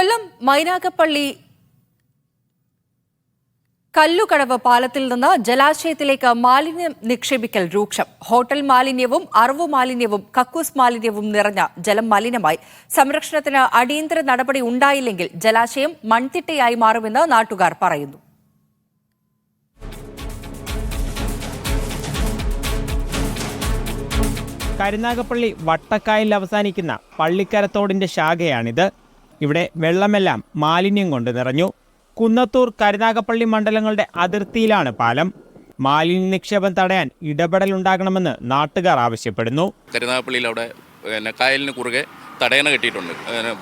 കൊല്ലം മൈനാഗപ്പള്ളി കല്ലുകടവ് പാലത്തിൽ നിന്ന് ജലാശയത്തിലേക്ക് മാലിന്യം നിക്ഷേപിക്കൽ രൂക്ഷം. ഹോട്ടൽ മാലിന്യവും അറവു മാലിന്യവും കക്കൂസ് മാലിന്യവും നിറഞ്ഞ ജലം മലിനമായി. സംരക്ഷണത്തിന് അടിയന്തര നടപടി ഉണ്ടായില്ലെങ്കിൽ ജലാശയം മൺതിട്ടയായി മാറുമെന്ന് നാട്ടുകാർ പറയുന്നു. കരുനാഗപ്പള്ളി വട്ടക്കായലിൽ അവസാനിക്കുന്ന പള്ളിക്കരത്തോടിന്റെ ശാഖയാണിത്. ഇവിടെ വെള്ളമെല്ലാം മാലിന്യം കൊണ്ട് നിറഞ്ഞു. കുന്നത്തൂർ കരുനാഗപ്പള്ളി മണ്ഡലങ്ങളുടെ അതിർത്തിയിലാണ് പാലം. മാലിന്യ നിക്ഷേപം തടയാൻ ഇടപെടലുണ്ടാകണമെന്ന് നാട്ടുകാർ ആവശ്യപ്പെടുന്നു. കരുനാഗപ്പള്ളിയിൽ അവിടെ കായലിന് കുറുകെ തടയണ കെട്ടിയിട്ടുണ്ട്,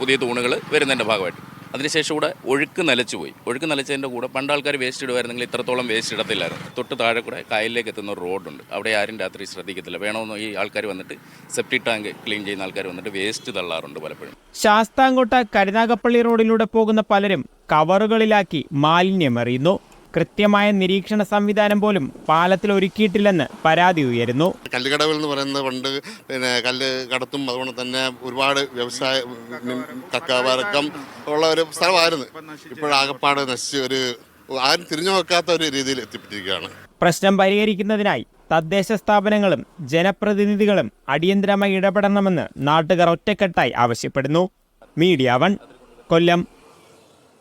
പുതിയ തൂണുകൾ വരുന്നതിൻ്റെ ഭാഗമായിട്ട്. അതിനുശേഷം കൂടെ ഒഴുക്ക് നിലച്ചുപോയി. ഒഴുക്ക് നിലച്ചതിൻ്റെ കൂടെ പണ്ട് ആൾക്കാർ വേസ്റ്റ് ഇടുമായിരുന്നെങ്കിൽ ഇത്രത്തോളം വേസ്റ്റ് ഇടത്തില്ലായിരുന്നു. തൊട്ട് താഴെ കൂടെ കായലിലേക്ക് എത്തുന്ന ഒരു റോഡുണ്ട്. അവിടെ ആരും രാത്രി ശ്രദ്ധിക്കത്തില്ല. വേണമെന്ന് ഈ ആൾക്കാർ വന്നിട്ട് സെപ്റ്റിക് ടാങ്ക് ക്ലീൻ ചെയ്യുന്ന ആൾക്കാർ വന്നിട്ട് വേസ്റ്റ് തള്ളാറുണ്ട് പലപ്പോഴും. ശാസ്താംകോട്ട കരുനാഗപ്പള്ളി റോഡിലൂടെ പോകുന്ന പലരും കവറുകളിലാക്കി മാലിന്യം എറിയുന്നു. കൃത്യമായ നിരീക്ഷണ സംവിധാനം പോലും പാലത്തിൽ ഒരുക്കിയിട്ടില്ലെന്ന് പരാതി ഉയരുന്നു. കല്ലുകടവിൽ എന്ന് പറയുന്നത് പണ്ട് കല്ല് കടത്തും അതുകൊണ്ട് തന്നെ ഒരുപാട് വ്യവസായ കക്കാവരക്കം ഉള്ള ഒരു സ്ഥലമായിരുന്നു. ഇപ്പോഴാകപ്പാട് നശിച്ച് ആരും തിരിഞ്ഞു നോക്കാത്ത ഒരു രീതിയിൽ എത്തിപ്പെട്ടിരിക്കുകയാണ്. പ്രശ്നം പരിഹരിക്കുന്നതിനായി തദ്ദേശ സ്ഥാപനങ്ങളും ജനപ്രതിനിധികളും അടിയന്തരമായി ഇടപെടണമെന്ന് നാട്ടുകാർ ഒറ്റക്കെട്ടായി ആവശ്യപ്പെടുന്നു. മീഡിയ 1 കൊല്ലം.